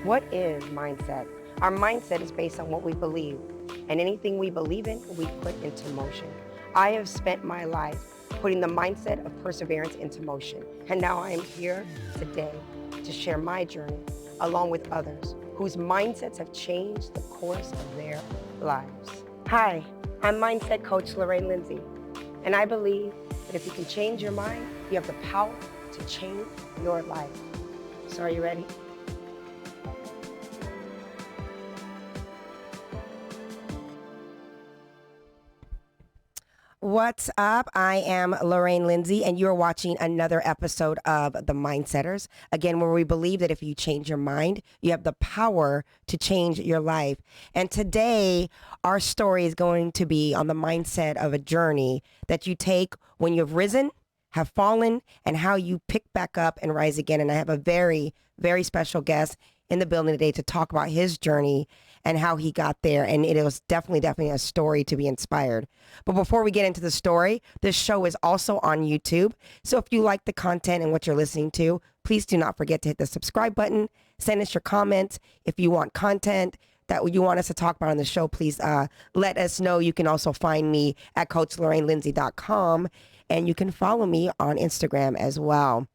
What is mindset? Our mindset is based on what we believe, and anything we believe in, we put into motion. I have spent my life putting the mindset of perseverance into motion, and now I am here today to share my journey along with others whose mindsets have changed the course of their lives. Hi, I'm mindset coach Lorraine Lindsay, and I believe that if you can change your mind, you have the power to change your life. So are you ready? What's up? I am Lorraine Lindsay, and you're watching another episode of The Mindsetters. Again, where we believe that if you change your mind, you have the power to change your life. And today, our story is going to be on the mindset of a journey that you take when you've risen, have fallen, and how you pick back up and rise again. And I have a very, very special guest in the building today to talk about his journey and how he got there. And it was definitely a story to be inspired. But before we get into the story, this show is also on YouTube. So if you like the content and what you're listening to, please do not forget to hit the subscribe button. Send us your comments. If you want content that you want us to talk about on the show, please let us know. You can also find me at CoachLorraineLindsay.com, and you can follow me on Instagram as well.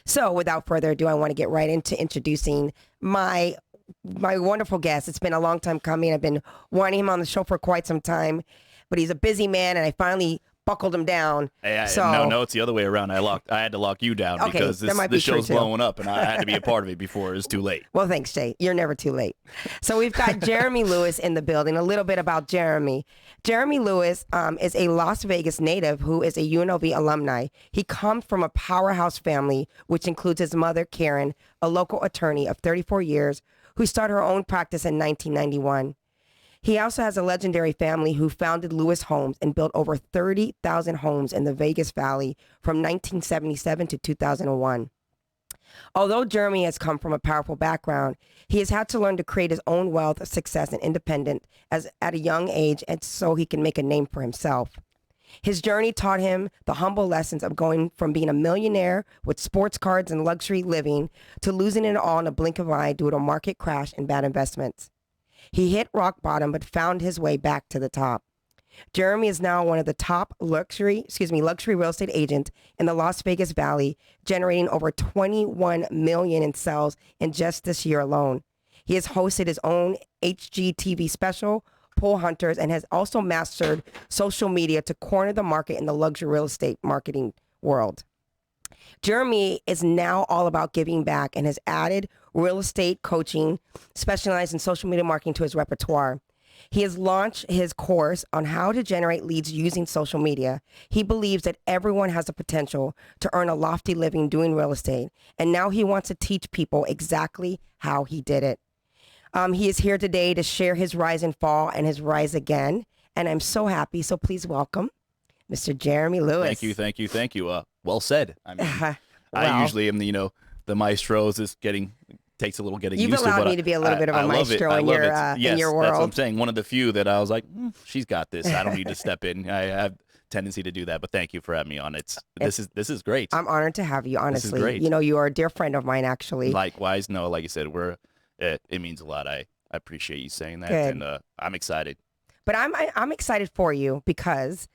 So without further ado, I want to get right into introducing my wonderful guest. It's been a long time coming. I've been wanting him on the show for quite some time, but he's a busy man, and I finally buckled him down. No, it's the other way around. I had to lock you down because this show's blowing up, and I had to be a part of it before it was too late. Well, thanks, Jay. You're never too late. So we've got Jeremy Lewis in the building. A little bit about Jeremy. Jeremy Lewis is a Las Vegas native who is a UNLV alumni. He comes from a powerhouse family, which includes his mother, Karen, a local attorney of 34 years, who started her own practice in 1991. He also has a legendary family who founded Lewis Homes and built over 30,000 homes in the Vegas Valley from 1977 to 2001. Although Jeremy has come from a powerful background, he has had to learn to create his own wealth, success, and independence at a young age, and so he can make a name for himself. His journey taught him the humble lessons of going from being a millionaire with sports cards and luxury living to losing it all in a blink of an eye due to a market crash and bad investments. He hit rock bottom but found his way back to the top. Jeremy is now one of the top luxury real estate agents in the Las Vegas Valley, generating over 21 million in sales in just this year alone. He has hosted his own HGTV special, Pool Hunters, and has also mastered social media to corner the market in the luxury real estate marketing world. Jeremy is now all about giving back and has added real estate coaching, specialized in social media marketing, to his repertoire. He has launched his course on how to generate leads using social media. He believes that everyone has the potential to earn a lofty living doing real estate, and now he wants to teach people exactly how he did it. He is here today to share his rise and fall and his rise again, and I'm so happy. So please welcome Mr. Jeremy Lewis. Thank you. Well said. I mean, I usually am the maestro. Takes a little getting used to. You've allowed me to be a little bit of a maestro in your world. That's what I'm saying. One of the few that I was like, she's got this. I don't need to step in. I have tendency to do that, but thank you for having me on. This is great. I'm honored to have you. Honestly, this is great. You are a dear friend of mine. Actually, likewise. No, like you said, it means a lot. I appreciate you saying that, Good. and I'm excited. But I'm excited for you because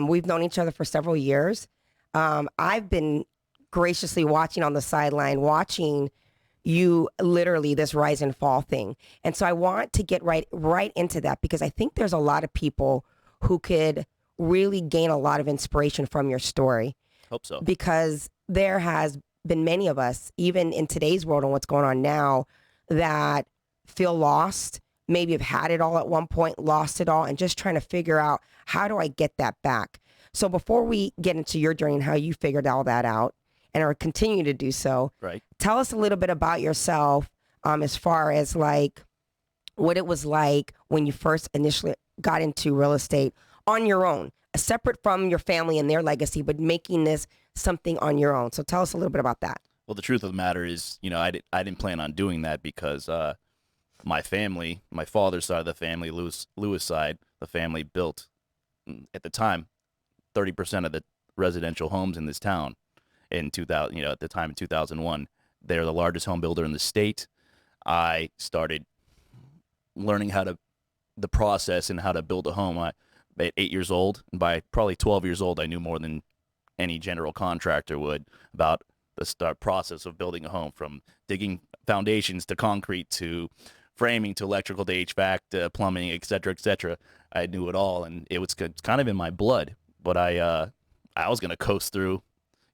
we've known each other for several years. I've been graciously watching on the sideline, watching you literally this rise and fall thing. And so I want to get right into that because I think there's a lot of people who could really gain a lot of inspiration from your story. Hope so. Because there has been many of us, even in today's world and what's going on now, that feel lost, maybe have had it all at one point, lost it all, and just trying to figure out, how do I get that back? So before we get into your journey and how you figured all that out and are continue to do so, right. Tell us a little bit about yourself, as far as like what it was like when you first initially got into real estate on your own, separate from your family and their legacy, but making this something on your own. So tell us a little bit about that. Well, the truth of the matter is, I didn't plan on doing that because my family, my father's side of the family, Lewis side, the family built at the time 30% of the residential homes in this town in 2000. At the time in 2001, they're the largest home builder in the state. I started learning the process and how to build a home. At 8 years old, and by probably 12 years old, I knew more than any general contractor would about the start process of building a home, from digging foundations to concrete to framing to electrical to HVAC to plumbing, et cetera, et cetera. I knew it all, and it was kind of in my blood. But I was gonna coast through,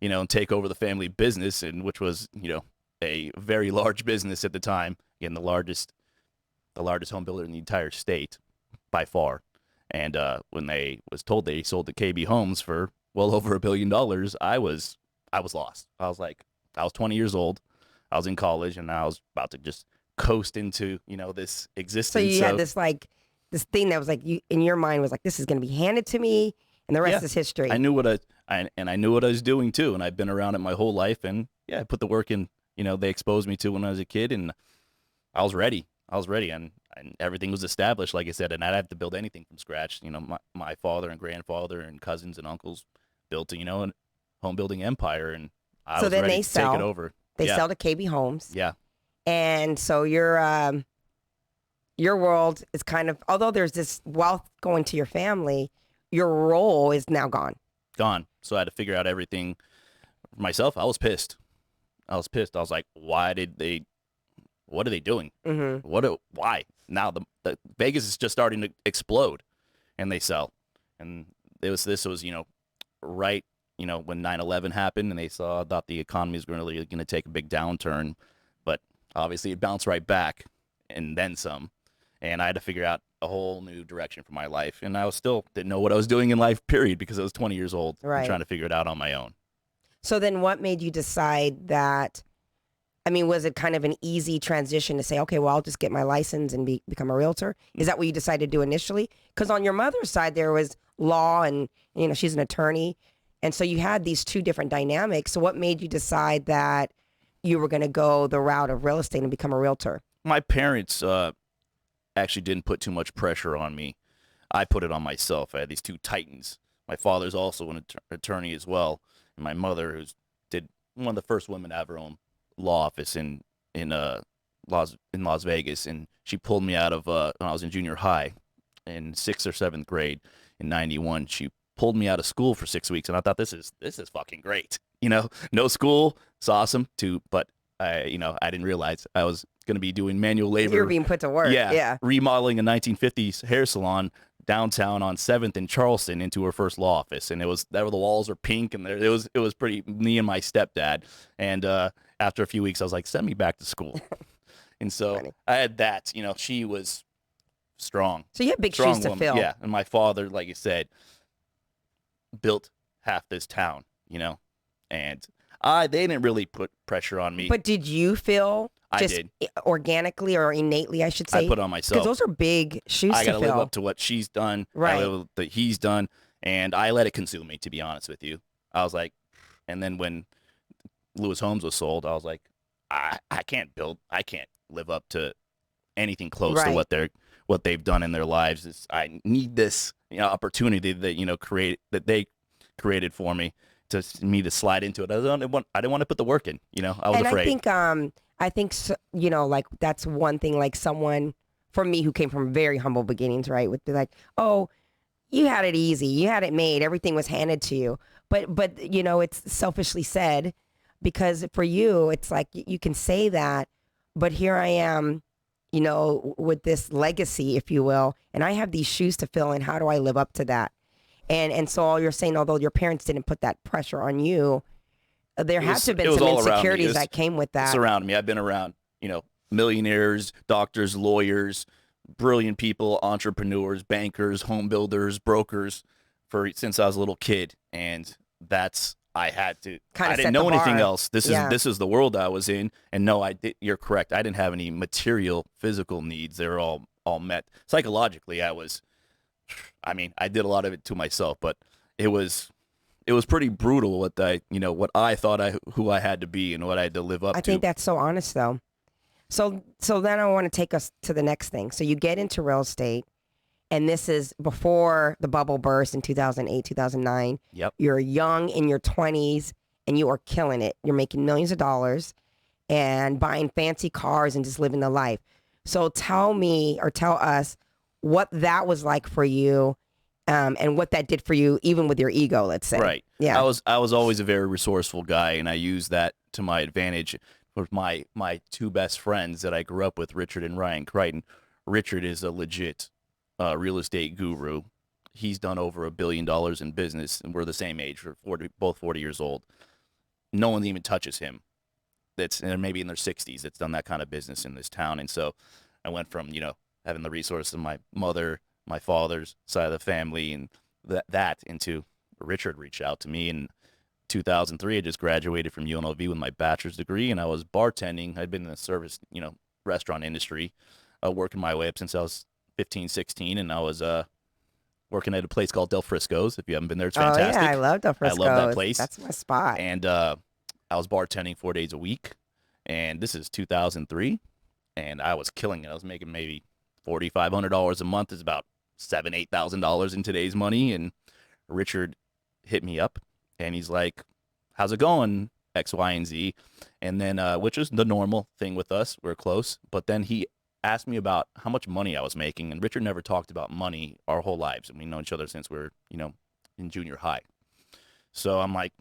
and take over the family business, and which was, a very large business at the time. Again, the largest home builder in the entire state by far. And when they was told they sold to KB Homes for well over $1 billion, I was lost. I was 20 years old. I was in college, and I was about to just coast into this existence. So you had this thing that was like, you in your mind was like, this is going to be handed to me, and the rest is history. I knew what I knew what I was doing too, and I've been around it my whole life, and I put the work in. They exposed me to when I was a kid, and I was ready. And everything was established, like I said, and I didn't have to build anything from scratch. My father and grandfather and cousins and uncles built a home building empire, and I was ready to take it over. They sell to KB Homes. Yeah. And so your world is kind of, although there's this wealth going to your family, your role is now gone. So I had to figure out everything for myself. I was pissed. I was like, what are they doing? Mm-hmm. Why? Now the Vegas is just starting to explode, and they sell. And this was, right, when 9/11 happened, and they thought the economy was going to take a big downturn, but obviously it bounced right back and then some. And I had to figure out a whole new direction for my life. And I still didn't know what I was doing in life, period, because I was 20 years old and trying to figure it out on my own. So then what made you decide that, was it kind of an easy transition to say, okay, well, I'll just get my license and become a realtor? Is that what you decided to do initially? Because on your mother's side, there was law and, she's an attorney. And so you had these two different dynamics. So what made you decide that you were going to go the route of real estate and become a realtor? My parents actually didn't put too much pressure on me. I put it on myself. I had these two titans. My father's also an attorney as well. And my mother, who's one of the first women to have her own law office in Las Vegas, and she pulled me out of when I was in junior high in 6th or 7th grade in '91. She pulled me out of school for 6 weeks, and I thought this is fucking great. No school, it's awesome too, but I didn't realize I was going to be doing manual labor. You were being put to work. Yeah. Remodeling a 1950s hair salon downtown on 7th in Charleston into her first law office, and the walls are pink, and it was pretty, me and my stepdad. And after a few weeks, I was like, send me back to school. And so funny. I had that. She was strong. So you had big shoes to fill. Yeah, and my father, like you said, built half this town. And they didn't really put pressure on me. But did you feel? I did. Organically or innately, I should say. I put on myself. Because those are big shoes to fill. I got to live up to what she's done, right? That he's done, and I let it consume me, to be honest with you. I was like, and then when Lewis Homes was sold, I was like, I can't live up to anything close to what they've done in their lives. I need this opportunity that they created for me to slide into it. I didn't want to put the work in. I was afraid. I think, like that's one thing, like someone, for me, who came from very humble beginnings, right, would be like, oh, you had it easy. You had it made. Everything was handed to you. But it's selfishly said, because for you, it's like you can say that, but here I am, with this legacy, if you will, and I have these shoes to fill, and how do I live up to that? And so all you're saying, although your parents didn't put that pressure on you, there had to have been some insecurities that came with that. It's around me. I've been around, millionaires, doctors, lawyers, brilliant people, entrepreneurs, bankers, home builders, brokers since I was a little kid. And I had to, I didn't know anything else. This is the world I was in. And no, you're correct. I didn't have any material, physical needs. They were all met. Psychologically, I did a lot of it to myself, but it was pretty brutal what I thought who I had to be and what I had to live up to. I think that's so honest, though. So then I want to take us to the next thing. So you get into real estate, and this is before the bubble burst in 2008, 2009. Yep. You're young in your 20s, and you are killing it. You're making millions of dollars, and buying fancy cars and just living the life. So tell me or tell us what that was like for you, and what that did for you, even with your ego, let's say. Right. Yeah. I was always a very resourceful guy, and I used that to my advantage with my two best friends that I grew up with, Richard and Ryan Crichton. Richard is a legit real estate guru. He's done over $1 billion in business, and we're the same age. We're both 40 years old. No one even touches him. That's maybe in their 60s. That's done that kind of business in this town. And so I went from having the resources of my mother, my father's side of the family, and that into Richard reached out to me in 2003. I just graduated from UNLV with my bachelor's degree, and I was bartending. I'd been in the service, restaurant industry, working my way up since I was 15, 16, and I was working at a place called Del Frisco's. If you haven't been there, it's fantastic. Oh yeah, I love Del Frisco's. I love that place. That's my spot. And I was bartending 4 days a week, and this is 2003, and I was killing it. I was making maybe $4,500 a month. Is about $8,000 in today's money. And Richard hit me up, and he's like, "How's it going? X, Y, and Z," and then which is the normal thing with us. We're close, but then he asked me about how much money I was making, and Richard never talked about money our whole lives, and we know each other since we were in junior high. So I'm like,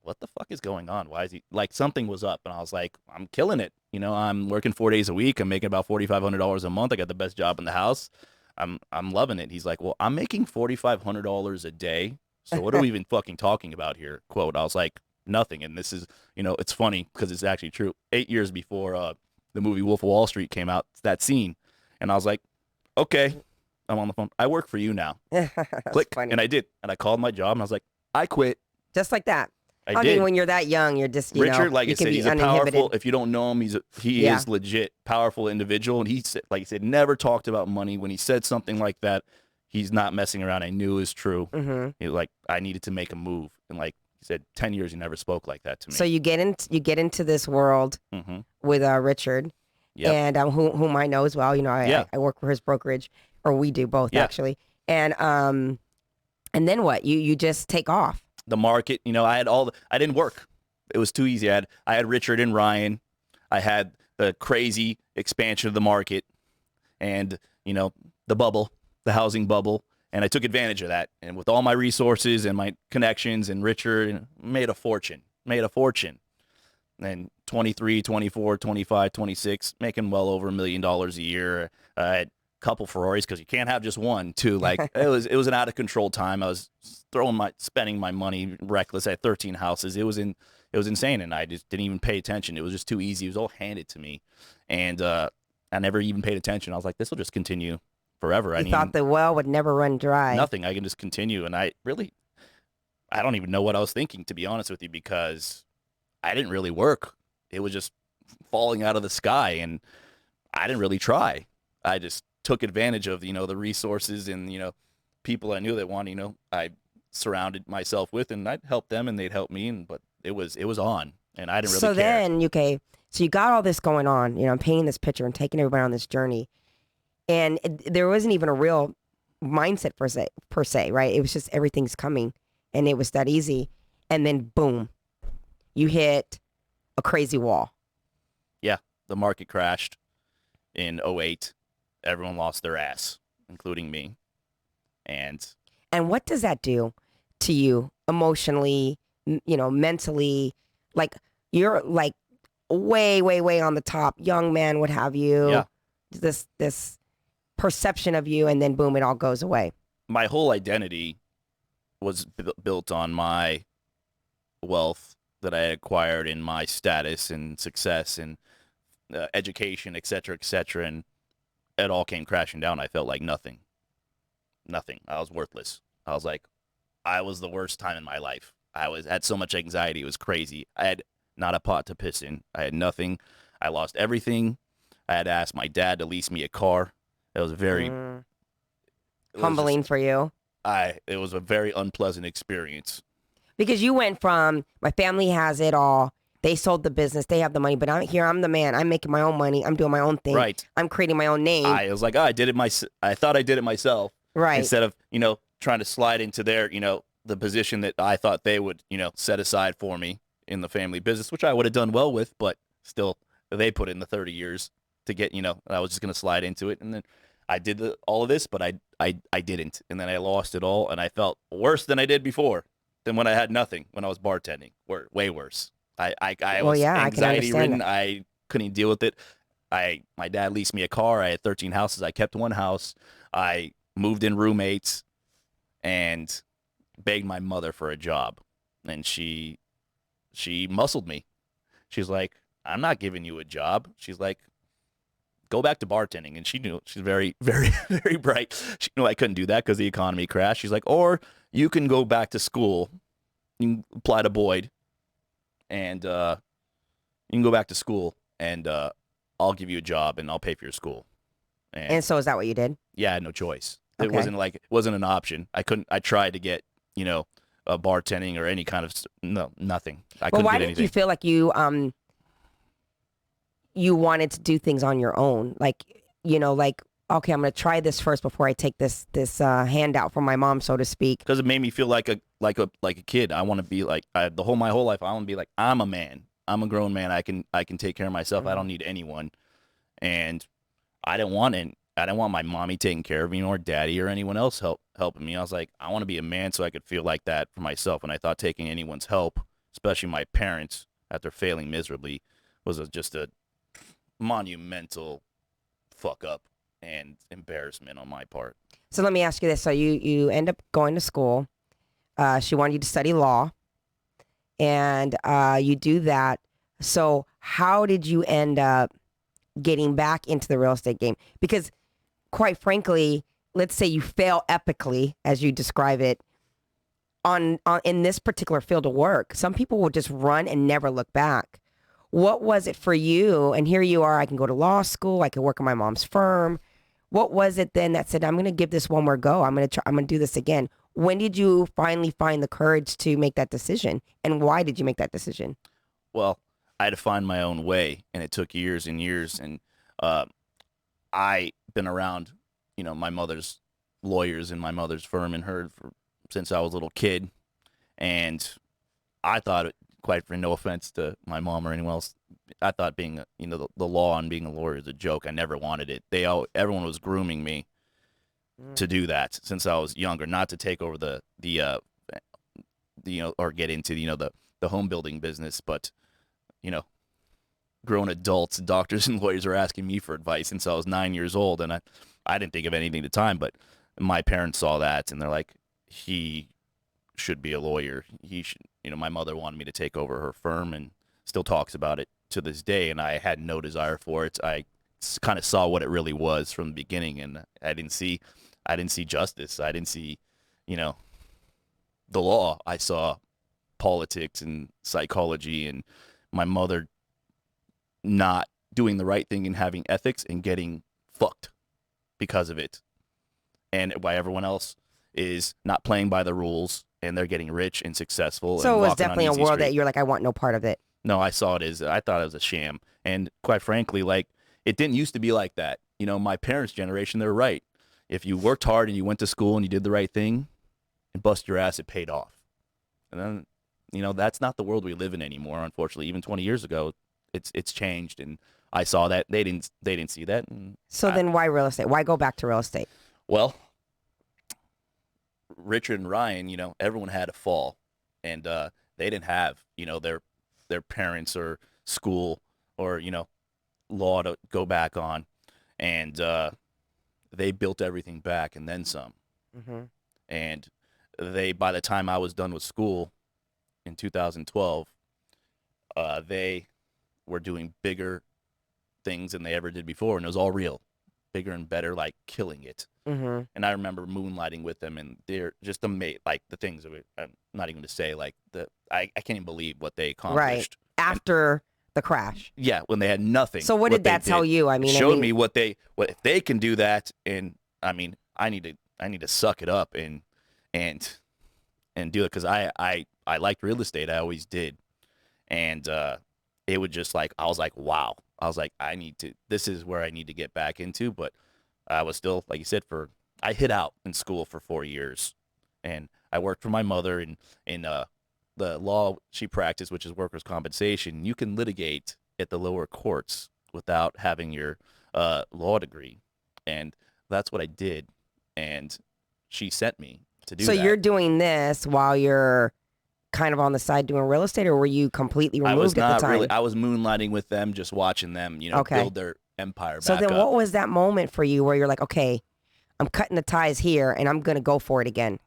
what the fuck is going on? Why is he like, something was up? And I was like, I'm killing it. I'm working 4 days a week. I'm making about $4,500 a month. I got the best job in the house. I'm loving it. He's like, well, I'm making $4,500 a day. So what are we even fucking talking about here? Quote. I was like, nothing. And this is, it's funny because it's actually true. 8 years before the movie Wolf of Wall Street came out, that scene. And I was like, okay, I'm on the phone. I work for you now. Click. Funny. And I did. And I called my job and I was like, I quit. Just like that. I did. mean, when you're that young, you're just, Richard, like I said, he's a powerful, if you don't know him, he Yeah. is legit powerful individual. And he said, like I said, never talked about money. When he said something like that, he's not messing around. I knew it was true. Mm-hmm. He was like, I needed to make a move. And like he said, 10 years, he never spoke like that to me. So you get into this world with Richard, Yep. and whom I know as well. I work for his brokerage, or we do both actually. And then what? You just take off. The market, I didn't work. It was too easy. I had Richard and Ryan. I had the crazy expansion of the market and, the bubble, the housing bubble. And I took advantage of that. And with all my resources and my connections and Richard, made a fortune. And 23, 24, 25, 26, making well over $1 million a year. I had a couple Ferraris because you can't have just one, too. Like it was an out of control time. I was spending my money reckless. I had 13 houses. It was insane, and I just didn't even pay attention. It was just too easy. It was all handed to me, and I never even paid attention. I was like, this will just continue forever. You thought the well would never run dry. Nothing. I can just continue, and I don't even know what I was thinking, to be honest with you, because I didn't really work. It was just falling out of the sky, and I didn't really try. I just took advantage of, the resources and, people I knew that wanted, I surrounded myself with, and I'd help them and they'd help me. But it was on, and I didn't really care. So you got all this going on, I'm painting this picture and taking everybody on this journey. And there wasn't even a real mindset per se, right? It was just everything's coming, and it was that easy. And then boom, you hit a crazy wall. Yeah, the market crashed in 2008. Everyone lost their ass, including me. And what does that do to you emotionally, mentally? Like, you're like way, way, way on the top, young man, what have you. Yeah. This perception of you, and then boom, it all goes away. My whole identity was built on my wealth that I had acquired in my status and success and education, et cetera, and it all came crashing down. I felt like nothing. I was worthless. I was like, I was the worst time in my life. Had so much anxiety. It was crazy. I had not a pot to piss in. I had nothing. I lost everything. I had to ask my dad to lease me a car. It was very humbling for you. It was a very unpleasant experience. Because you went from, my family has it all. They sold the business. They have the money. But I'm here. I'm the man. I'm making my own money. I'm doing my own thing. Right. I'm creating my own name. I was like, I thought I did it myself. Right. Instead of, trying to slide into their, the position that I thought they would, set aside for me in the family business, which I would have done well with. But Still, they put in the 30 years to get, I was just going to slide into it. And then I did all of this, but I didn't. And then I lost it all. And I felt worse than I did before, than when I had nothing, when I was bartending. Way worse. I Well, was yeah, I can anxiety understand ridden. that. I couldn't deal with it. My dad leased me a car. I had 13 houses. I kept one house. I moved in roommates and begged my mother for a job. And she muscled me. She's like, I'm not giving you a job. She's like, go back to bartending. And she knew, she's very, very, very bright. She knew I couldn't do that because the economy crashed. She's like, or you can go back to school. You can apply to Boyd and you can go back to school and I'll give you a job and I'll pay for your school. And And so is that what you did? yeah, I had no choice. It Okay. wasn't an option. I tried to get, bartending or any kind of, no, nothing. I Well, couldn't why get did you anything. feel like you wanted to do things on your own? Like, like, okay, I'm going to try this first before I take this handout from my mom, so to speak. Because it made me feel like a kid. I want to be like my whole life. I want to be like, I'm a man. I'm a grown man. I can take care of myself. I don't need anyone. And I didn't want it. I didn't want my mommy taking care of me or daddy or anyone else helping me. I was like, I want to be a man so I could feel like that for myself. And I thought taking anyone's help, especially my parents, after failing miserably, was just a monumental fuck up and embarrassment on my part. So let me ask you this. So you end up going to school. She wanted you to study law, and you do that. So how did you end up getting back into the real estate game? Because quite frankly, let's say you fail epically, as you describe it, on in this particular field of work. Some people will just run and never look back. What was it for you? And here you are, I can go to law school, I can work in my mom's firm. What was it then that said, I'm going to give this one more go. I'm going to do this again. When did you finally find the courage to make that decision? And why did you make that decision? Well, I had to find my own way, and it took years and years. And uh, I been around, my mother's lawyers in my mother's firm and her since I was a little kid, and I thought, quite for no offense to my mom or anyone else, I thought being, the law and being a lawyer is a joke. I never wanted it. Everyone was grooming me to do that since I was younger, not to take over or get into, the home building business, but, you know, grown adults, doctors and lawyers are asking me for advice since I was 9 years old. And I didn't think of anything at the time, but my parents saw that and they're like, he should be a lawyer. He should, my mother wanted me to take over her firm and still talks about it to this day. And I had no desire for it. I kind of saw what it really was from the beginning, and I didn't see justice. I didn't see, the law. I saw politics and psychology, and my mother not doing the right thing and having ethics and getting fucked because of it. And why everyone else is not playing by the rules and they're getting rich and successful. So and it was walking on definitely a easy world street. that you're like, I want no part of it. No, I saw it as, I thought it was a sham. And quite frankly, like, it didn't used to be like that. My parents' generation, they're right. If you worked hard and you went to school and you did the right thing and bust your ass, it paid off. And then, that's not the world we live in anymore, unfortunately. Even 20 years ago, it's changed. And I saw that. They didn't see that. And So then why real estate? Why go back to real estate? well, Richard and Ryan, everyone had a fall, and they didn't have, their parents or school or law to go back on, and they built everything back and then some. Mm-hmm. And by the time I was done with school in 2012, they were doing bigger things than they ever did before, and it was all real, bigger and better, like killing it. Mm-hmm. And I remember moonlighting with them, and they're just amazing. Like the things that I'm not even going to say. Like I can't even believe what they accomplished. Right. After the crash. Yeah, when they had nothing. So what did that tell you? I mean, it showed me what if they can do that, and I mean, I need to suck it up and do it, because I liked real estate. I always did, and it would just like, I was like, wow. I was like, this is where I need to get back into, but I was still, like you said, I hid out in school for 4 years, and I worked for my mother in the law she practiced, which is workers' compensation. You can litigate at the lower courts without having your law degree, and that's what I did. And she sent me to do So that. you're doing this while you're kind of on the side doing real estate, or were you completely I was removed at the not time? really. I was moonlighting with them, just watching them, Okay. build their empire So back then up. what was that moment for you where you're like, okay, I'm cutting the ties here and I'm going to go for it again?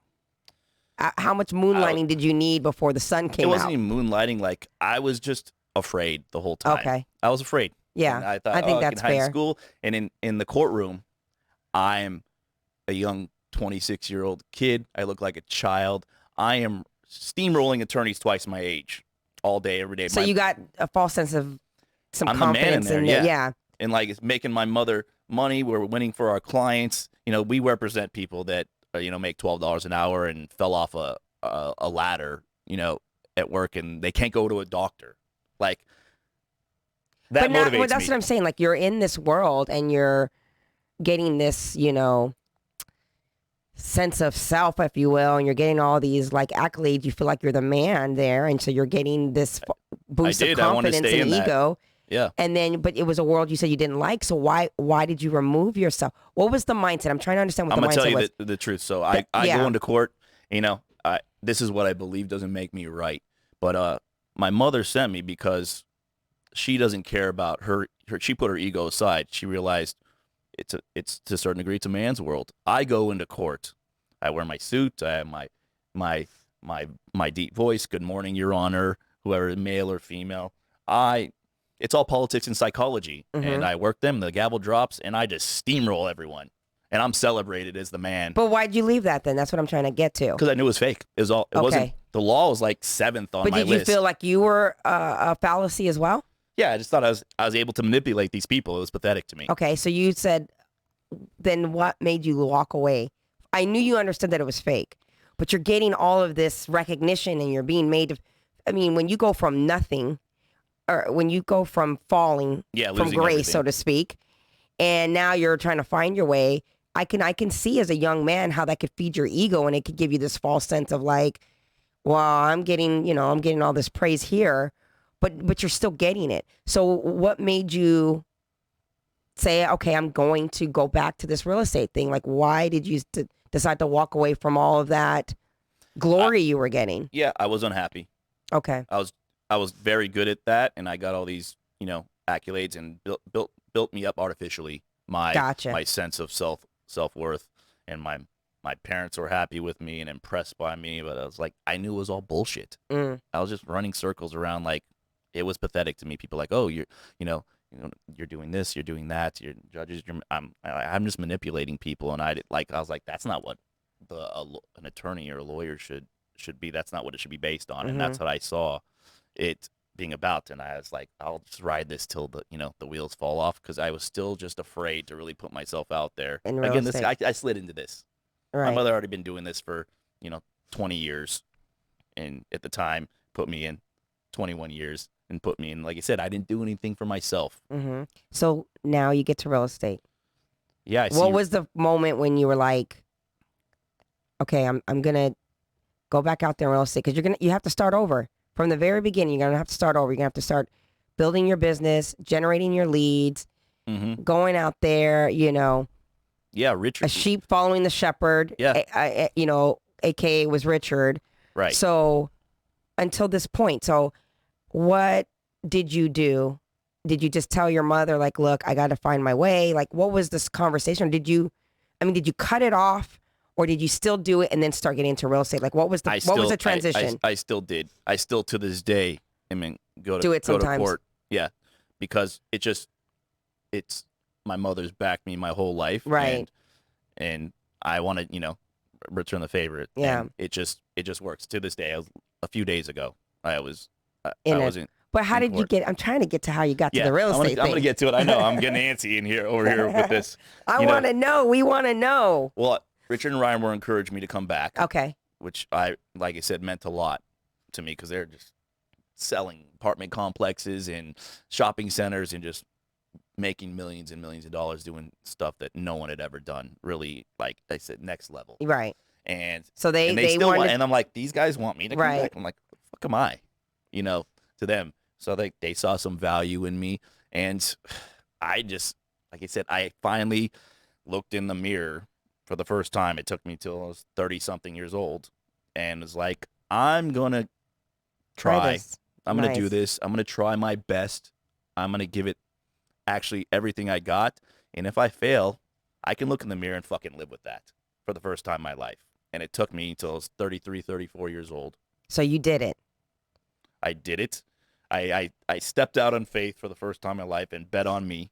How much moonlighting did you need before the sun came It wasn't out? even moonlighting. Like, I was just afraid the whole time. Okay. I was afraid. Yeah. And I thought, I think I that's can hide in fair. school. And in the courtroom, I'm a young 26-year-old kid. I look like a child. I am steamrolling attorneys twice my age all day, every day. So you got a false sense of some I'm the man in confidence there, in yeah. it. Yeah. And like, it's making my mother money. We're winning for our clients. We represent people that make $12 an hour and fell off a ladder, at work, and they can't go to a doctor. Like, that motivates Well, that's me. what I'm saying. Like, you're in this world and you're getting this, sense of self, if you will, and you're getting all these like accolades. You feel like you're the man there, and so you're getting this boost of I wanted to confidence stay and in that. ego. Yeah. And then, but it was a world you said you didn't like. So why did you remove yourself? What was the mindset? I'm trying to understand what I'm the gonna mindset tell was. you the truth. So I yeah. go into court. This is what I believe doesn't make me right. But my mother sent me because she doesn't care about her. She put her ego aside. She realized it's to a certain degree it's a man's world. I go into court. I wear my suit. I have my deep voice. Good morning, Your Honor. Whoever, male or female. It's all politics and psychology. Mm-hmm. And I work them. The gavel drops, and I just steamroll everyone. And I'm celebrated as the man. But why'd you leave that then? That's what I'm trying to get to. Because I knew it was fake. It was all. It wasn't. The law was like 7th on my list. But did you feel like you were a fallacy as well? Yeah, I just thought I was able to manipulate these people. It was pathetic to me. Okay, so you said, then what made you walk away? I knew you understood that it was fake, but you're getting all of this recognition and you're being made to, I mean, when you go from nothing, or when you go from falling from grace, everything. so to speak, and now you're trying to find your way, I can see as a young man how that could feed your ego and it could give you this false sense of like, well, I'm getting all this praise here, but you're still getting it. So what made you say, okay, I'm going to go back to this real estate thing? Like, why did you decide to walk away from all of that glory you were getting? Yeah, I was unhappy. Okay. I was very good at that, and I got all these, accolades and built me up artificially. My sense of self-worth, and my parents were happy with me and impressed by me, but I was like, I knew it was all bullshit. I was just running circles around. Like, it was pathetic to me. People like, oh, you're doing this, you're doing that, you're judges. I'm just manipulating people, and I was like, that's not what an attorney or a lawyer should be. That's not what it should be based on, and that's what I saw it being about. And I was like, I'll just ride this till the wheels fall off, because I was still just afraid to really put myself out there. Again, I slid into this. Right. My mother had already been doing this for 20 years, and at the time put me in 21 years. And put me in, like I said, I didn't do anything for myself. So now you get to real estate. Yeah. What was the moment when you were like, okay, I'm gonna go back out there in real estate? Because you have to start over from the very beginning. You're gonna have to start over. You're gonna have to start building your business, generating your leads, going out there. Yeah, Richard. A sheep following the shepherd. Yeah. AKA was Richard. Right. So until this point, what did you do? Did you just tell your mother, like, look, I got to find my way? Like, what was this conversation? Did you cut it off, or did you still do it and then start getting into real estate? Like, what was the transition? I still did. I still, to this day, go to court. Yeah. Because it's my mother's backed me my whole life. Right. And I want to, return the favor. Yeah. And it just works to this day. A few days ago, I was But how did you get? I'm trying to get to how you got to the real estate thing. I'm going to get to it. I know I'm getting antsy over here with this. I want to know. We want to know. Well, Richard and Ryan were encouraged me to come back. Okay. Which like I said, meant a lot to me, because they're just selling apartment complexes and shopping centers and just making millions and millions of dollars doing stuff that no one had ever done. Really, like I said, next level. Right. And so they still want, and I'm like, these guys want me to come back. I'm like, what the fuck am I? To them. So they saw some value in me, and I just, like I said, I finally looked in the mirror for the first time. It took me till I was 30 something years old, and was like, I'm gonna Try try. this. I'm gonna do Nice. this. I'm gonna try my best. I'm gonna give it actually everything I got, and if I fail, I can look in the mirror and fucking live with that for the first time in my life. And it took me until I was 33, 34 years old. So you did it. I did it. I stepped out on faith for the first time in my life and bet on me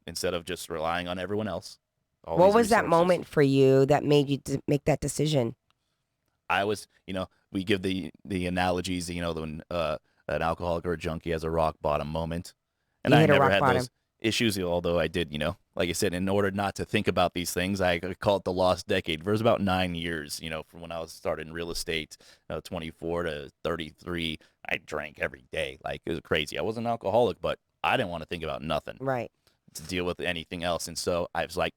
instead of just relying on everyone else. All What these was that resources. moment for you that made you make that decision? I was, we give the analogies, when an alcoholic or a junkie has a rock bottom moment, and You I hit a never rock had bottom. those issues. Although I did, like I said, in order not to think about these things, I call it the lost decade. For about 9 years, from when I was started in real estate, 24 to 33, I drank every day, like it was crazy. I wasn't an alcoholic, but I didn't want to think about nothing Right. to deal with anything else, and so I was like,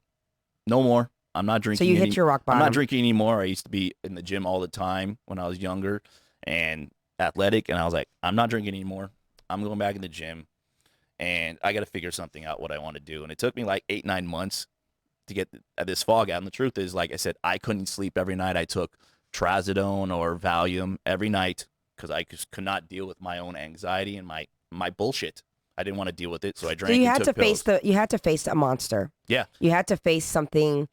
no more. I'm not So drinking you hit your rock I'm not bottom. drinking anymore. I used to be in the gym all the time when I was younger and athletic, and I was like, I'm not drinking anymore. I'm going back in the gym, and I got to figure something out what I want to do. And it took me like 8, 9 months to get this fog out. And the truth is, like I said, I couldn't sleep every night. I took trazodone or Valium every night because I just could not deal with my own anxiety and my bullshit. I didn't want to deal with it, so I So drank and took pills. you had to face a monster. Yeah, You had to face something,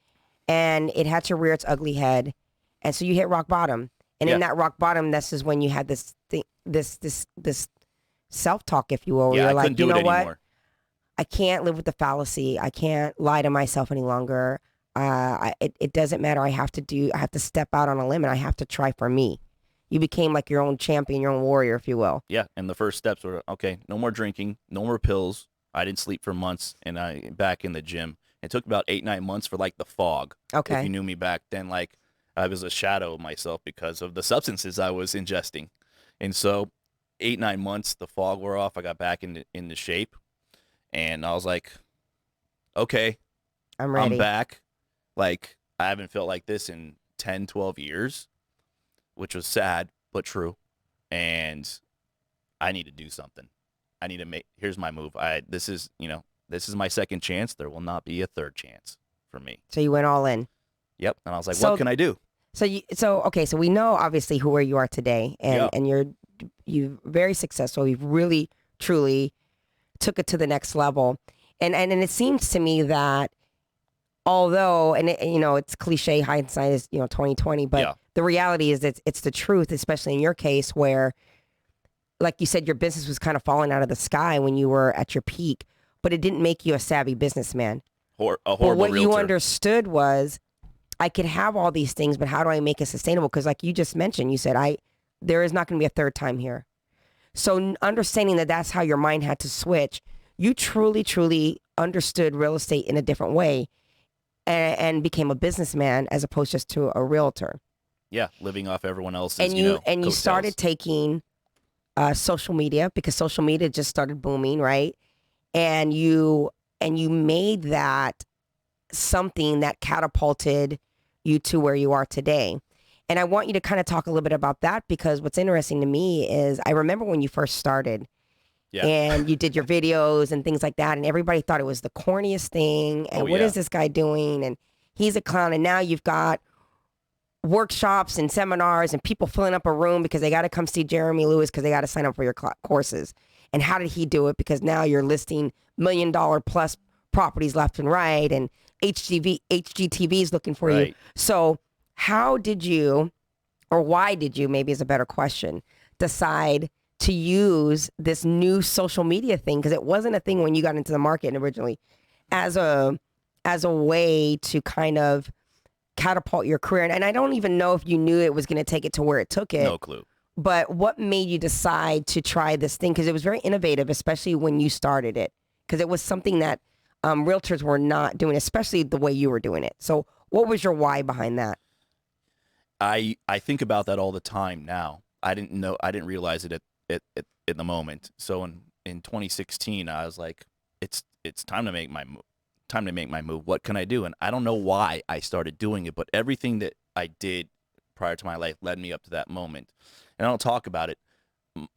and it had to rear its ugly head, and so you hit rock bottom. And yeah, in that rock bottom, this is when you had this thing, this self talk, if you will, where yeah. you're I couldn't like, you do it know what? anymore. I can't live with the fallacy. I can't lie to myself any longer. It doesn't matter. I have to step out on a limb, and I have to try for me. You became like your own champion, your own warrior, if you will. Yeah, and the first steps were okay, no more drinking, no more pills. I didn't sleep for months, and I back in the gym. It took about 8, 9 months for like the fog. If you Okay. knew me back then, like I was a shadow of myself because of the substances I was ingesting, and so 8, 9 months, the fog wore off. I got back into shape, and I was like, okay, I'm I'm ready. back. Like I haven't felt like this in 10, 12 years, which was sad but true, and I need to do something. I need to make. Here's my move. This is my second chance. There will not be a third chance for me. So you went all in. Yep. And I was like, what So can I do? okay, so we know obviously where you are today, and Yeah. you very successful. You've really truly took it to the next level, and it seems to me that although it's cliche, hindsight is 2020, but Yeah. the reality is that it's the truth, especially in your case where, like you said, your business was kind of falling out of the sky when you were at your peak, but it didn't make you a savvy businessman. A But horrible what you realtor. understood was, I could have all these things, but how do I make it sustainable? Because like you just mentioned, you said, there is not going to be a third time here. So understanding that that's how your mind had to switch, you truly, truly understood real estate in a different way, and became a businessman as opposed just to a realtor. Yeah. Living off everyone else's, And you coattails. started taking social media, because social media just started booming, right? And you made that something that catapulted you to where you are today. And I want you to kind of talk a little bit about that, because what's interesting to me is I remember when you first started Yeah. and you did your videos and things like that, and everybody thought it was the corniest thing. And Oh, what yeah. is this guy doing? And he's a clown. And now you've got workshops and seminars and people filling up a room because they got to come see Jeremy Lewis because they got to sign up for your courses. And how did he do it? Because now you're listing $1 million plus properties left and right, and HGTV is looking for you. Right. So how did you, or why did you, maybe is a better question, decide to use this new social media thing? Because it wasn't a thing when you got into the market originally, as a way to kind of catapult your career. And I don't even know if you knew it was going to take it to where it took it. No clue. But what made you decide to try this thing? Because it was very innovative, especially when you started it. Because it was something that realtors were not doing, especially the way you were doing it. So what was your why behind that? I think about that all the time now. I didn't realize it at the moment. So in 2016, I was like, it's time to make my move. Time to make my move. What can I do? And I don't know why I started doing it, but everything that I did prior to my life led me up to that moment. And I don't talk about it,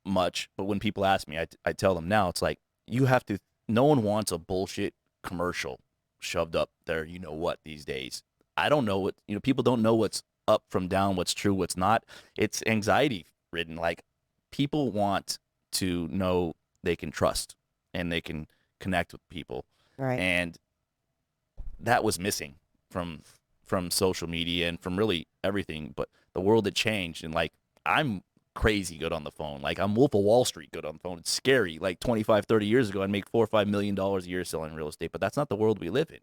much, but when people ask me, I tell them now, it's like, you have to, no one wants a bullshit commercial shoved up there, you know what, these days. I don't know what, people don't know what's up from down, what's true, what's not. It's anxiety ridden. Like, people want to know they can trust and they can connect with people. Right. And that was missing from social media and from really everything. But the world had changed, and like, I'm crazy good on the phone. Like, I'm Wolf of Wall Street good on the phone. It's scary. Like 25, 30 years ago, I'd make $4 or $5 million a year selling real estate, but that's not the world we live in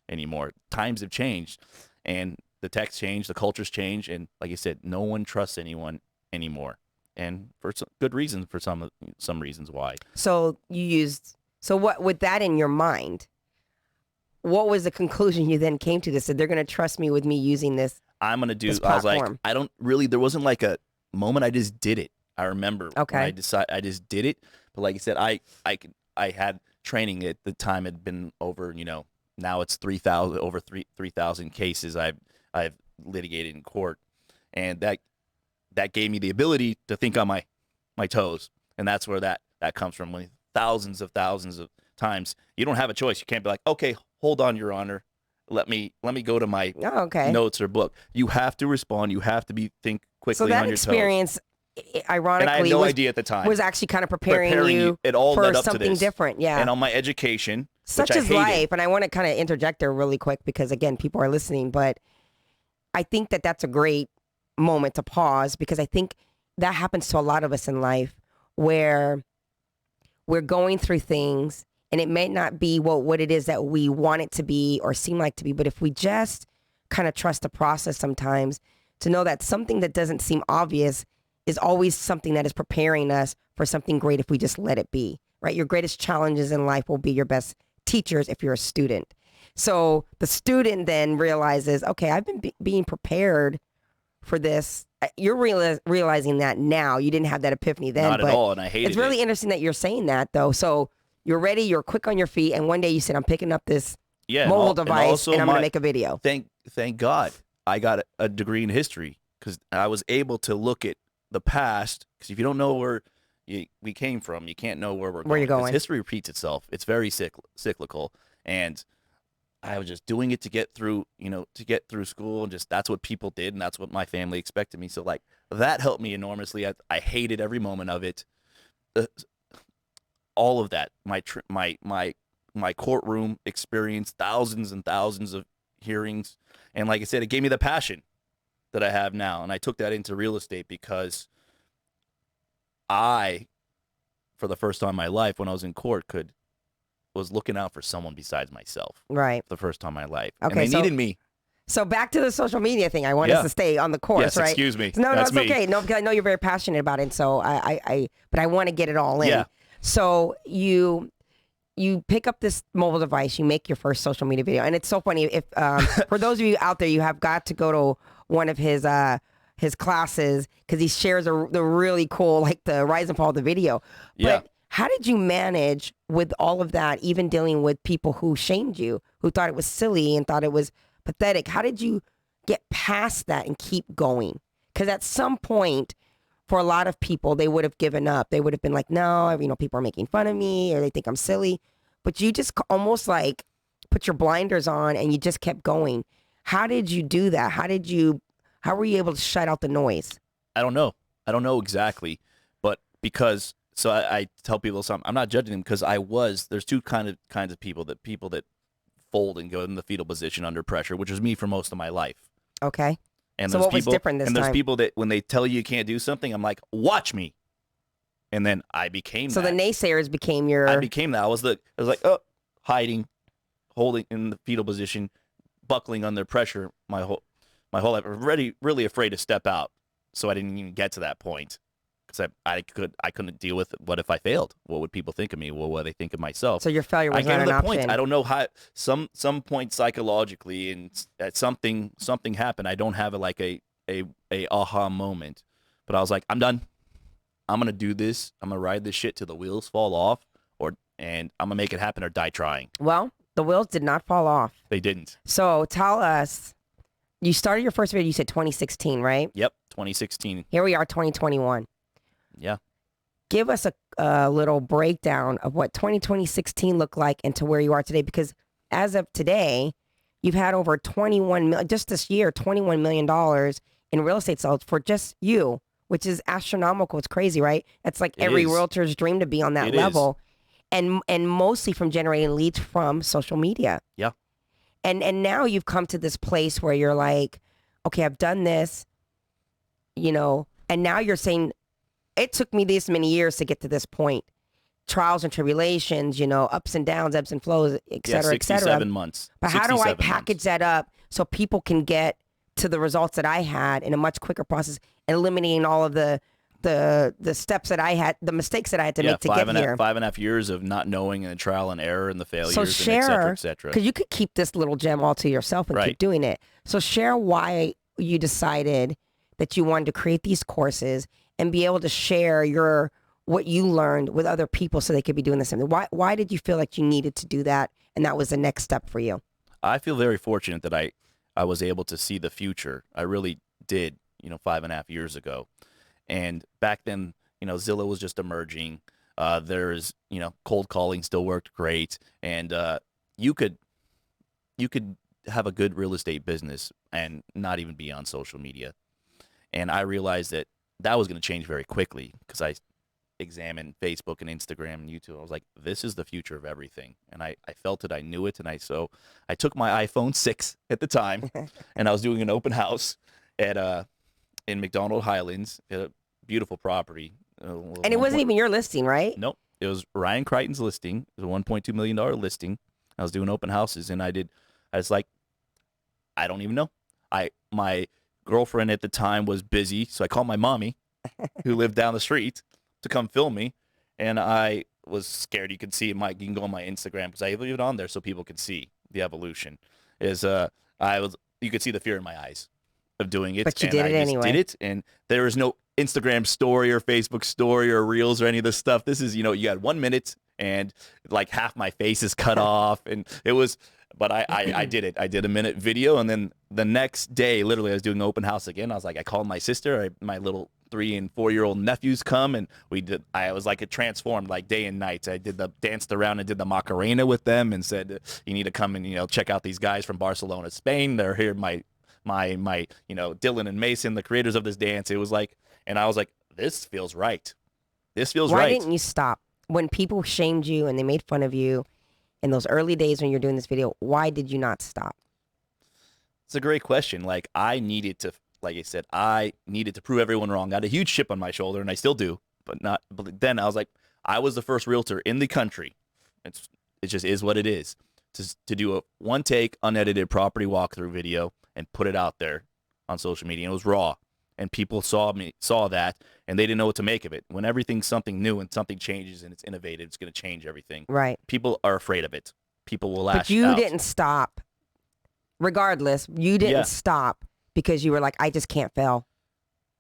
anymore. Times have changed, and the tech's changed, the culture's changed, and like you said, no one trusts anyone anymore, and for some good reasons. For some reasons why. So what, with that in your mind, what was the conclusion you then came to? That said, they're going to trust me with me using this. I'm going to do. I was like, I don't really. There wasn't like a moment. I just did it. I remember when I decided. I just did it. But like I said, I had training at the time. Had been over. Now it's 3,000 over 3,000 cases I've litigated in court, and that gave me the ability to think on my toes, and that's where that comes from. When thousands of times, you don't have a choice. You can't be like, okay, hold on, Your Honor, let me go to my notes or book. You have to respond. You have to think quickly on your toes. So that experience, ironically, and I had no idea at the time, was actually kind of preparing you it all for led up something to this. different. Yeah, and on my education, such is life. And I want to kind of interject there really quick because again, people are listening, but I think that that's a great moment to pause, because I think that happens to a lot of us in life where we're going through things and it may not be what it is that we want it to be or seem like to be. But if we just kind of trust the process sometimes, to know that something that doesn't seem obvious is always something that is preparing us for something great if we just let it be, right? Your greatest challenges in life will be your best teachers if you're a student. So the student then realizes, okay, I've been being prepared for this. You're realizing that now. You didn't have that epiphany then. Not at all, and I hated it. It's really interesting that you're saying that, though. So you're ready, you're quick on your feet, and one day you said, I'm picking up this mobile device, and I'm going to make a video. Thank God I got a degree in history, because I was able to look at the past, because if you don't know where we came from, you can't know where we're going. Where you're going. History repeats itself. It's very cyclical, and I was just doing it to get through, school, and just that's what people did, and that's what my family expected me. So like that helped me enormously. I hated every moment of it. All of that, my courtroom experience, thousands and thousands of hearings, and like I said, it gave me the passion that I have now, and I took that into real estate because I, for the first time in my life, when I was in court, was looking out for someone besides myself. Right. For the first time in my life. Okay, and they needed me. So back to the social media thing. I want us to stay on the course, yes, right? Excuse me. No, That's it's okay. No, because I know you're very passionate about it. So but I want to get it all in. Yeah. So you pick up this mobile device, you make your first social media video, and it's so funny. If for those of you out there, you have got to go to one of his classes, because he shares the really cool, like the rise and fall of the video. But how did you manage with all of that, even dealing with people who shamed you, who thought it was silly and thought it was pathetic? How did you get past that and keep going? Because at some point, for a lot of people, they would have given up. They would have been like, no, people are making fun of me, or they think I'm silly. But you just almost like put your blinders on and you just kept going. How did you do that? How were you able to shut out the noise? I don't know exactly, but because, so I tell people something, I'm not judging them, because there's two kinds of people that fold and go in the fetal position under pressure, which was me for most of my life. Okay. And so what was different this time? And there's people that when they tell you can't do something, I'm like, watch me. And then I became that. So the naysayers became your... I became that. I was like, oh, hiding, holding in the fetal position, buckling under pressure my whole life. I'm really afraid to step out. So I didn't even get to that point. Because I couldn't deal with what if I failed? What would people think of me? What would they think of myself? So your failure was not an the option. Point. I don't know how. Some point psychologically, and at something happened. I don't have a aha moment, but I was like, I'm done. I'm gonna do this. I'm gonna ride this shit till the wheels fall off, and I'm gonna make it happen or die trying. Well, the wheels did not fall off. They didn't. So tell us, you started your first video. You said 2016, right? Yep, 2016. Here we are, 2021. Yeah. give us a little breakdown of what 2016 looked like and to where you are today. Because as of today, you've had over 21 million, just this year, $21 million in real estate sales for just you, which is astronomical. It's crazy, right? It's like every realtor's dream to be on that level. And mostly from generating leads from social media. Yeah. And now you've come to this place where you're like, okay, I've done this, and now you're saying, it took me this many years to get to this point. Trials and tribulations, ups and downs, ebbs and flows, et cetera, et cetera. 67 months. But how do I package that up so people can get to the results that I had in a much quicker process, eliminating all of the steps that I had, the mistakes that I had to make to get here. 5.5 years of not knowing and the trial and error and the failures, so share, and et cetera, et cetera. Because you could keep this little gem all to yourself and keep doing it. So share why you decided that you wanted to create these courses and be able to share what you learned with other people so they could be doing the same thing. Why did you feel like you needed to do that and that was the next step for you? I feel very fortunate that I was able to see the future. I really did, 5.5 years ago. And back then, Zillow was just emerging. There's, cold calling still worked great. And you could have a good real estate business and not even be on social media. And I realized that was going to change very quickly because I examined Facebook and Instagram and YouTube. I was like, this is the future of everything. And I felt it. I knew it. And I took my iPhone 6 at the time and I was doing an open house in McDonald Highlands, a beautiful property. And it wasn't even your listing, right? Nope. It was Ryan Crichton's listing. It was a $1.2 million listing. I was doing open houses, and I was like, I don't even know. My girlfriend at the time was busy, so I called my mommy, who lived down the street, to come film me, and I was scared. You could see it. You can go on my Instagram because I leave it on there so people can see the evolution. You could see the fear in my eyes of doing it. But you did it anyway. Did it, and there was no Instagram story or Facebook story or Reels or any of this stuff. This is, you had 1 minute and like half my face is cut off, and it was. But I did it. I did a minute video, and then the next day, literally, I was doing open house again. I was like, I called my sister. My little 3- and 4-year-old nephews come, and I was like, it transformed like day and night. I danced around and did the Macarena with them, and said, you need to come and check out these guys from Barcelona, Spain. They're here. My Dylan and Mason, the creators of this dance. It was like, and I was like, this feels right. This feels right. Why didn't you stop when people shamed you and they made fun of you? In those early days when you're doing this video, why did you not stop? It's a great question. Like I needed to prove everyone wrong. I had a huge chip on my shoulder, and I still do, but then I was like, I was the first realtor in the country. It just is what it is. To do a one take, unedited property walkthrough video and put it out there on social media. And it was raw. And people saw that, and they didn't know what to make of it. When everything's something new and something changes and it's innovative, it's going to change everything. Right. People are afraid of it. People will lash out. But you didn't stop. Regardless, you didn't stop because you were like, I just can't fail.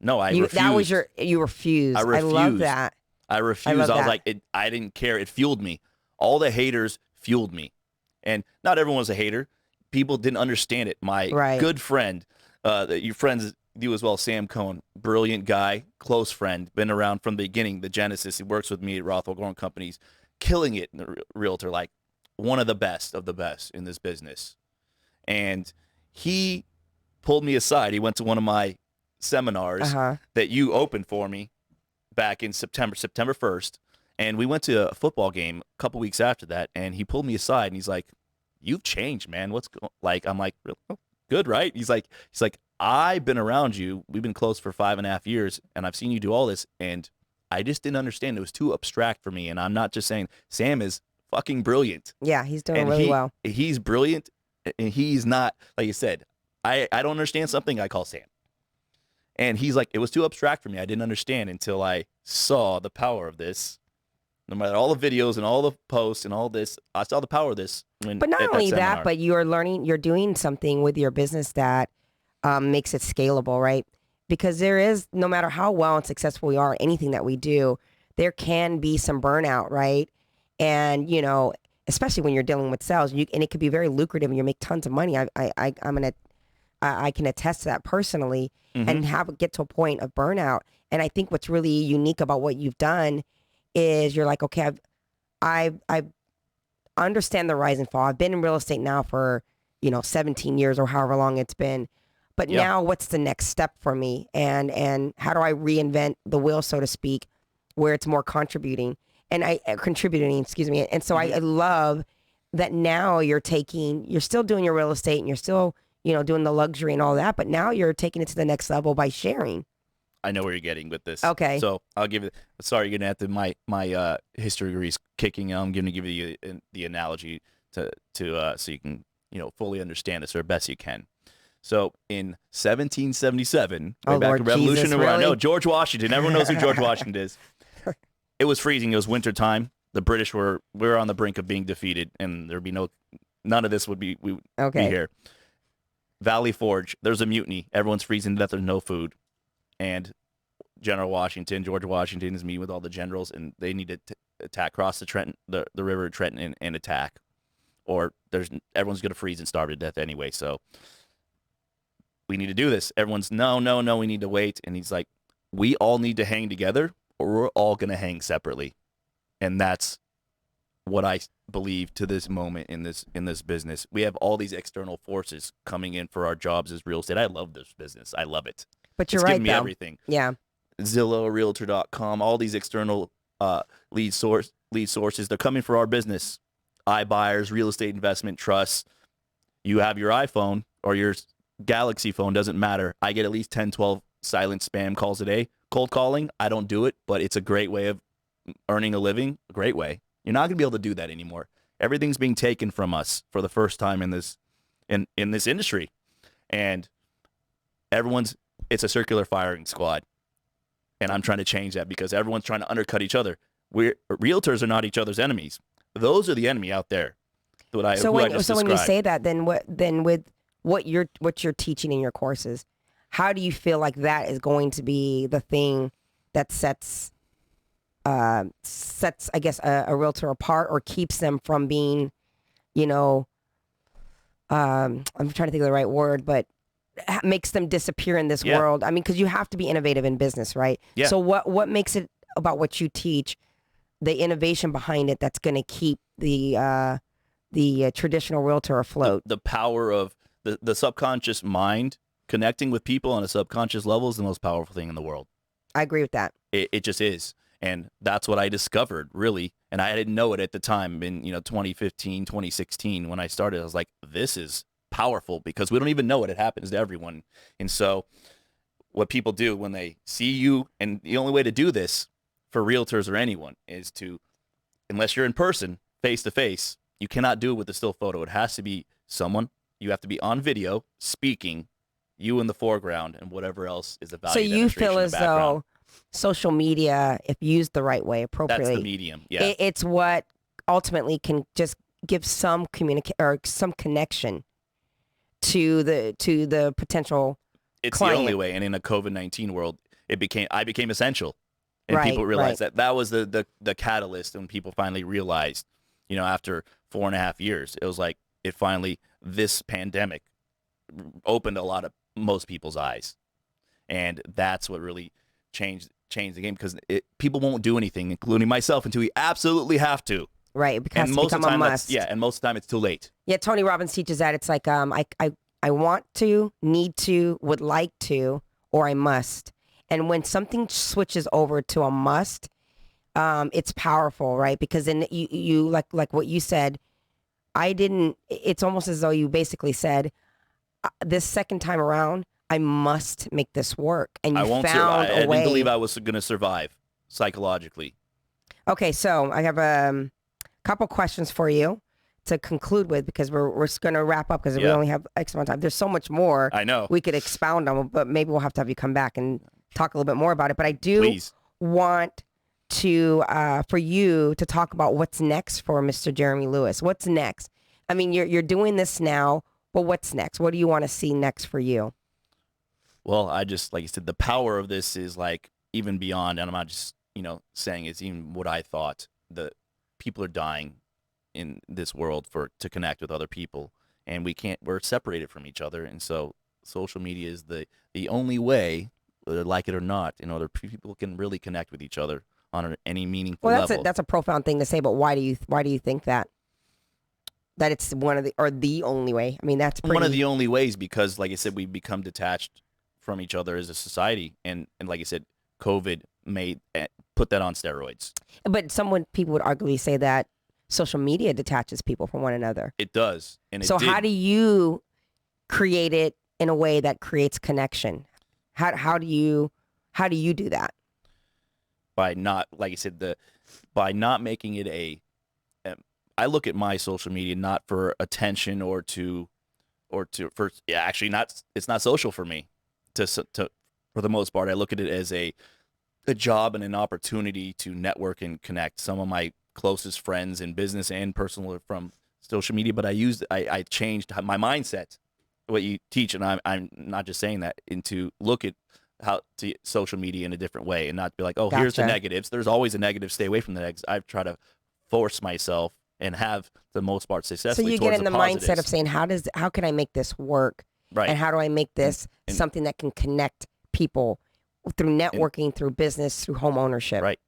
No, I refused. That was you refused. I love that. I refused. I was like, I didn't care. It fueled me. All the haters fueled me. And not everyone was a hater. People didn't understand it. My good friend, your friends, you as well, Sam Cohn, brilliant guy, close friend, been around from the beginning, the genesis. He works with me at Rothwell Growing Companies, killing it in the realtor, like one of the best in this business. And he pulled me aside. He went to one of my seminars that you opened for me back in September 1st. And we went to a football game a couple weeks after that. And he pulled me aside and he's like, you've changed, man. What's like? I'm like, oh, good, right? He's like, I've been around you. We've been close for 5.5 years, and I've seen you do all this, and I just didn't understand. It was too abstract for me, and I'm not just saying Sam is fucking brilliant. Yeah, he's doing really well. He's brilliant, and he's not, like you said, I don't understand something, I call Sam. And he's like, it was too abstract for me. I didn't understand until I saw the power of this. No matter all the videos and all the posts and all this, I saw the power of this. But not only that, but you're doing something with your business that makes it scalable, right? Because there is, no matter how well and successful we are, anything that we do, there can be some burnout, right? And, especially when you're dealing with sales, and it could be very lucrative and you make tons of money. I can attest to that personally, and get to a point of burnout. And I think what's really unique about what you've done is you're like, okay, I understand the rise and fall. I've been in real estate now for, 17 years or however long it's been. But Yeah. now what's the next step for me? And how do I reinvent the wheel, so to speak, where it's more contributing, excuse me. And so I love that now you're still doing your real estate and you're still, doing the luxury and all that, but now you're taking it to the next level by sharing. I know where you're getting with this. Okay. So I'll give it. Sorry, you're gonna have to. My history degree is kicking. I'm gonna give you the analogy to so you can fully understand this or best you can. So in 1777, way back Lord in Revolutionary Jesus, War, I know really? George Washington. Everyone knows who George Washington is. It was freezing. It was winter time. The British were on the brink of being defeated, and there'd be none of this would be Okay. here. Valley Forge. There's a mutiny. Everyone's freezing to death. There's no food. And George Washington is meeting with all the generals, and they need to attack, cross the river Trenton and attack, or everyone's going to freeze and starve to death anyway. So we need to do this. Everyone's no, we need to wait. And he's like, we all need to hang together, or we're all going to hang separately. And that's what I believe to this moment in this business. We have all these external forces coming in for our jobs as real estate. I love this business. I love it. But you're It's right, giving me though. everything. Yeah. Zillow, realtor.com, all these external lead sources, they're coming for our business. iBuyers, real estate investment trusts. You have your iPhone or your Galaxy phone, doesn't matter. I get at least 10, 12 silent spam calls a day. Cold calling, I don't do it, but it's a great way of earning a living. A great way. You're not going to be able to do that anymore. Everything's being taken from us for the first time in this industry. And it's a circular firing squad. And I'm trying to change that because everyone's trying to undercut each other. Realtors are not each other's enemies. Those are the enemy out there. So when you say that, then with what you're teaching in your courses, how do you feel like that is going to be the thing that sets I guess a realtor apart or keeps them from being, I'm trying to think of the right word, but makes them disappear in this world? I mean, because you have to be innovative in business, right? Yeah. So what makes it about what you teach, the innovation behind it, that's going to keep the traditional realtor afloat? The power of the subconscious mind connecting with people on a subconscious level is the most powerful thing in the world. I agree with that. It just is. And that's what I discovered, really. And I didn't know it at the time in 2015, 2016 when I started. I was like, this is powerful because we don't even know it happens to everyone. And so what people do when they see you, and the only way to do this for realtors or anyone is to, unless you're in person, face to face, you cannot do it with a still photo. It has to be someone, you have to be on video speaking, you in the foreground, and whatever else is a value. So you feel as though social media, if used the right way, appropriately, that's the medium. Yeah, it's what ultimately can just give some some connection to the potential it's client. the only way. And in a COVID-19 world, I became essential, and Right, people realized right. that was the catalyst when people finally realized, after 4.5 years, it was like this pandemic opened most people's eyes, and that's what really changed the game, because people won't do anything, including myself, until we absolutely have to. Right, it has And to most of become the time, a must. and most of the time it's too late. Yeah, Tony Robbins teaches that. It's like I want to, need to, would like to, or I must. And when something switches over to a must, it's powerful, right? Because then you like what you said. It's almost as though you basically said, this second time around, I must make this work. And you found I a didn't way. believe I was going to survive psychologically. Okay, so I have a couple questions for you to conclude with, because we're going to wrap up because we only have X amount of time. There's so much more I know. we could expound on, but maybe we'll have to have you come back and talk a little bit more about it. But I do Please. want to for you to talk about what's next for Mr. Jeremy Lewis. What's next? I mean, you're doing this now, but what's next? What do you want to see next for you? Well, I just, like you said, the power of this is like even beyond, and I'm not just, saying it's even what I thought. The people are dying in this world to connect with other people, and we're separated from each other. And so social media is the only way, whether like it or not, people can really connect with each other on any meaningful Well, level. that's a profound thing to say, but why do you think that it's one of the only way? I mean, that's pretty... one of the only ways, because like I said, we become detached from each other as a society, and like I said, COVID made put that on steroids. But people would arguably say that social media detaches people from one another. It does, and so how do you create it in a way that creates connection? How do you do that? By not, like I said, by not making it I look at my social media not for attention actually not, it's not social for me. For the most part, I look at it as a job and an opportunity to network and connect. Some of my closest friends in business and personal are from social media, but I changed my mindset, what you teach, and I'm not just saying that, into look at how to social media in a different way and not be like, oh, Gotcha. Here's the negatives. There's always a negative. Stay away from the negatives. I try to force myself and have the most part successfully. So you get in the mindset of saying, how can I make this work? Right. And how do I make this something that can connect people through networking, through business, through home ownership? Right.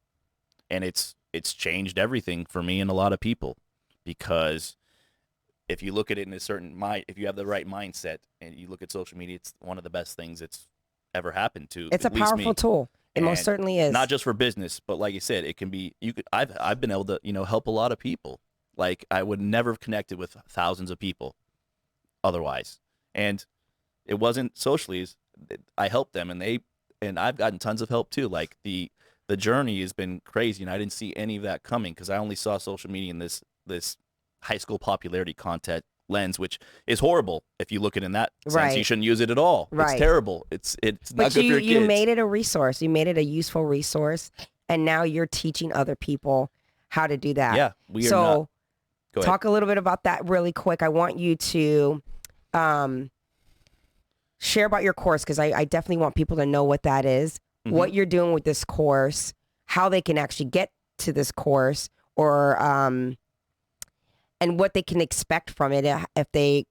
And it's changed everything for me and a lot of people, because if you look at it in a certain if you have the right mindset and you look at social media, it's one of the best things that's ever happened to. It's a powerful tool. It most certainly is. Not just for business, but like you said, it can be. I've been able to help a lot of people. Like I would never have connected with thousands of people otherwise, and it wasn't socially. I helped them, and I've gotten tons of help too. Like the journey has been crazy, and I didn't see any of that coming because I only saw social media in this high school popularity contest lens, which is horrible if you look at it in that sense. Right. You shouldn't use it at all. Right. It's terrible. It's not good for your kids. You made it a resource. You made it a useful resource, and now you're teaching other people how to do that. Yeah, we are not. Go ahead. Talk a little bit about that really quick. I want you to share about your course, because I definitely want people to know what that is, what you're doing with this course, how they can actually get to this course, or and what they can expect from it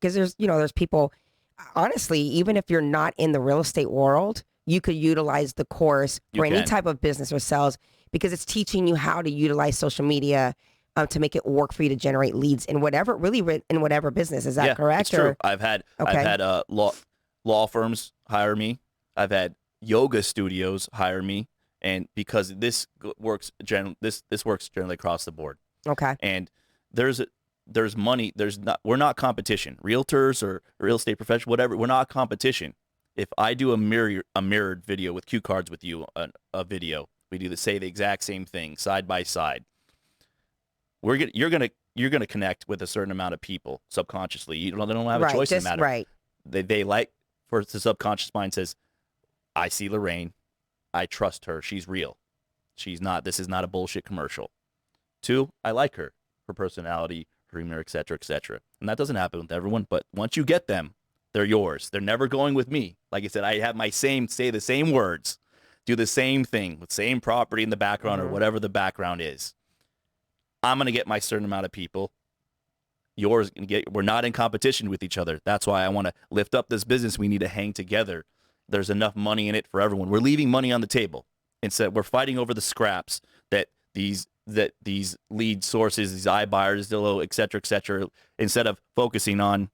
because there's people, honestly, even if you're not in the real estate world, you could utilize the course for any type of business or sales, because it's teaching you how to utilize social media to make it work for you to generate leads in whatever business. Is that correct? It's true. I've had law firms hire me. I've had yoga studios hire me, and because this works generally across the board. Okay. And there's money. We're not competition. Realtors or real estate professionals, whatever. We're not competition. If I do a mirrored video with cue cards with you, a video, we do the exact same thing side by side. You're gonna connect with a certain amount of people subconsciously. They don't have a choice in the matter. Right. They like, for the subconscious mind says, I see Lorraine, I trust her, she's real. This is not a bullshit commercial. 2, I like her personality, her humor, et cetera, et cetera. And that doesn't happen with everyone, but once you get them, they're yours. They're never going with me. Like I said, I have say the same words, do the same thing with same property in the background or whatever the background is. I'm going to get my certain amount of people. Yours going to get. We're not in competition with each other. That's why I want to lift up this business. We need to hang together. There's enough money in it for everyone. We're leaving money on the table. Instead, we're fighting over the scraps that these lead sources, these iBuyers, Zillow, et cetera, instead of focusing on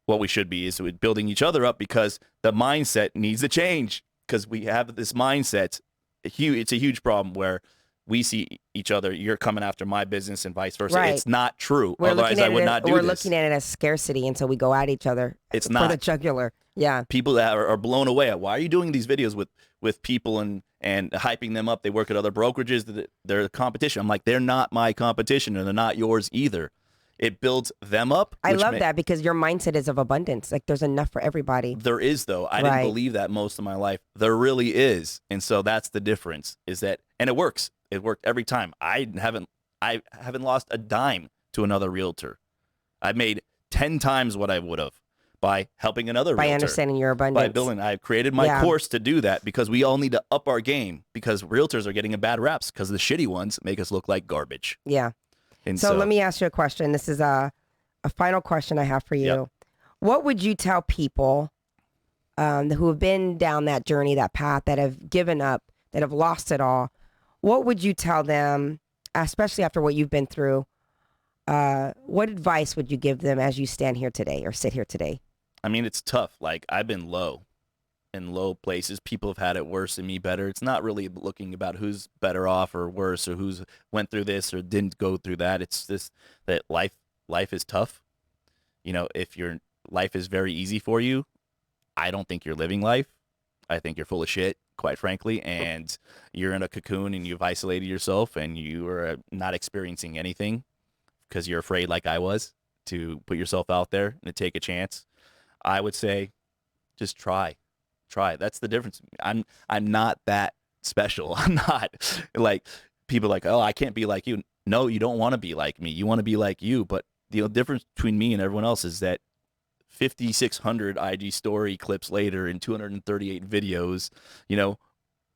what we should be is building each other up, because the mindset needs to change, because we have this mindset. It's a huge problem where we see each other. You're coming after my business and vice versa. Right. It's not true. Otherwise, I would not do this. We're looking at it as scarcity, and so we go at each other. It's not. For the jugular. Yeah. People that are blown away at, why are you doing these videos with people and hyping them up? They work at other brokerages. They're the competition. I'm like, they're not my competition, and they're not yours either. It builds them up. I love that, because your mindset is of abundance. Like, there's enough for everybody. There is, though. I didn't believe that most of my life. There really is. And so that's the difference, is that, and it works. It worked every time. I haven't lost a dime to another realtor. I've made 10 times what I would have by helping another realtor. By understanding your abundance. By building. I created my course to do that, because we all need to up our game, because realtors are getting a bad raps because the shitty ones make us look like garbage. Yeah. And so let me ask you a question. This is a final question I have for you. Yep. What would you tell people who have been down that journey, that path, that have given up, that have lost it all? what would you tell them, especially after what you've been through? What advice would you give them as you stand here today or sit here today? I mean, it's tough. Like, I've been low in low places. People have had it worse and me better. It's not really looking about who's better off or worse or who's went through this or didn't go through that. It's just that life is tough. You know, if your life is very easy for you, I don't think you're living life. I think you're full of shit, quite frankly, and you're in a cocoon and you've isolated yourself and you are not experiencing anything because you're afraid, like I was, to put yourself out there and to take a chance. I would say just try. That's the difference. I'm not that special. I'm not like people like, oh, I can't be like you. No, you don't want to be like me. You want to be like you. But the difference between me and everyone else is that 5,600 IG story clips later and 238 videos,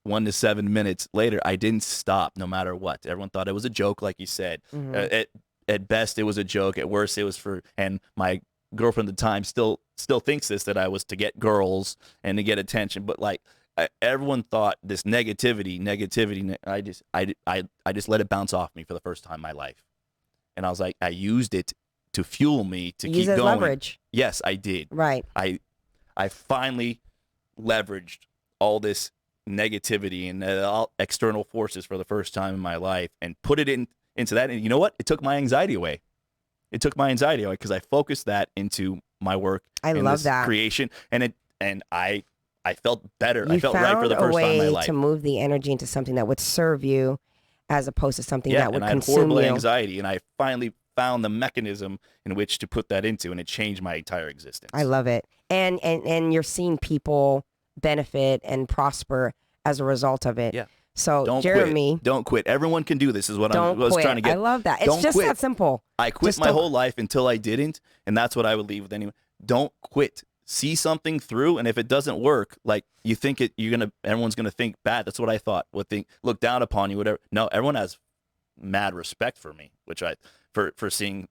1 to 7 minutes later, I didn't stop no matter what. Everyone thought it was a joke, like you said. Mm-hmm. At best, it was a joke. At worst, it was and my girlfriend at the time still thinks this, that I was to get girls and to get attention. But like everyone thought this negativity. I just let it bounce off me for the first time in my life, and I was like, I used it to fuel me to keep going. Leverage. Yes, I did. Right. I finally leveraged all this negativity and all external forces for the first time in my life and put it into that. And you know what? It took my anxiety away. Because I focused that into my work. I love that creation, and I felt better. I felt right for the first time in my life. You found a way to move the energy into something that would serve you, as opposed to something that would consume you. consume I had horrible anxiety, and I finally found the mechanism in which to put that into, and it changed my entire existence. I love it, and you're seeing people benefit and prosper as a result of it. Yeah. So Jeremy, don't quit. Everyone can do this. Is what I was trying to get. I love that. It's just that simple. I quit my whole life until I didn't, and that's what I would leave with anyone. Don't quit. See something through, and if it doesn't work, like you think everyone's gonna think bad. That's what I thought. Look down upon you, whatever. No, everyone has mad respect for me, which for seeing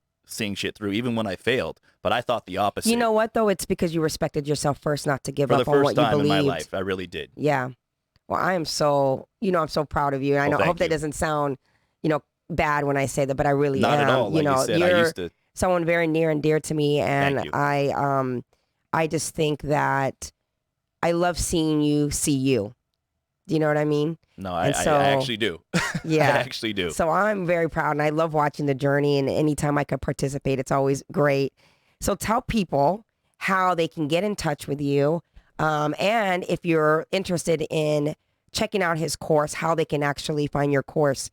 shit through, even when I failed. But I thought the opposite. You know what though? It's because you respected yourself first, not to give up on what you believed. For the first time in my life, I really did. Yeah. Well, I'm so proud of you. And I hope that doesn't sound, bad when I say that, but I really am. Not at all. Like you said, you're someone very near and dear to me, and I just think that I love seeing you see you. Do you know what I mean? No, I actually do. Yeah, I actually do. So I'm very proud, and I love watching the journey. And anytime I could participate, it's always great. So tell people how they can get in touch with you. And if you're interested in checking out his course, how they can actually find your course.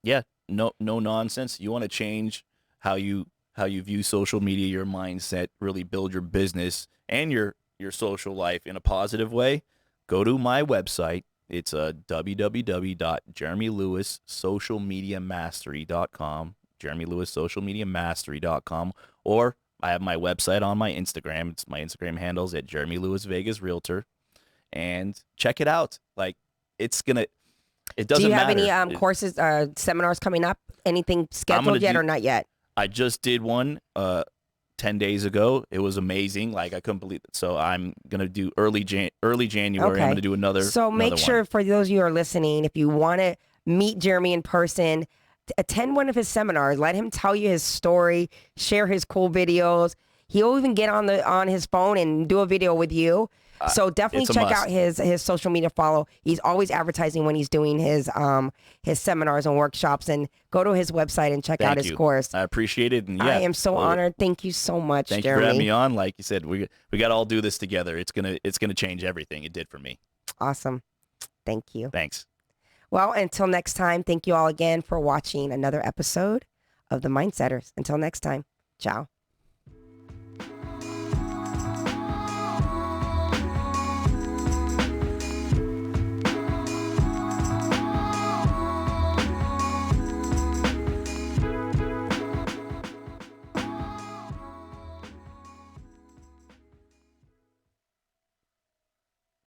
Yeah, no nonsense. You want to change how you view social media, your mindset, really build your business and your social life in a positive way. Go to my website. It's www.jeremylewisocialmediamastery.com, jeremylewisocialmediamastery.com, or I have my website on my Instagram. It's my Instagram handles at Jeremy Lewis Vegas Realtor, and check it out. Like it doesn't matter. Do you have any courses, seminars coming up? Anything scheduled yet or not yet? I just did one 10 days ago. It was amazing. Like I couldn't believe it. So I'm gonna do early January. Okay. I'm gonna do another. So make sure one. For those of you who are listening, if you want to meet Jeremy in person, attend one of his seminars. Let him tell you his story, share his cool videos. He'll even get on his phone and do a video with you. So definitely check out his social media follow. He's always advertising when he's doing his seminars and workshops, and go to his website and check out his course. I appreciate it. And I am so honored. Thank you so much, Jeremy. Thank you for having me on. Like you said, we got to all do this together. It's gonna change everything. It did for me. Awesome. Thank you. Thanks. Well, until next time, thank you all again for watching another episode of The Mindsetters. Until next time, ciao.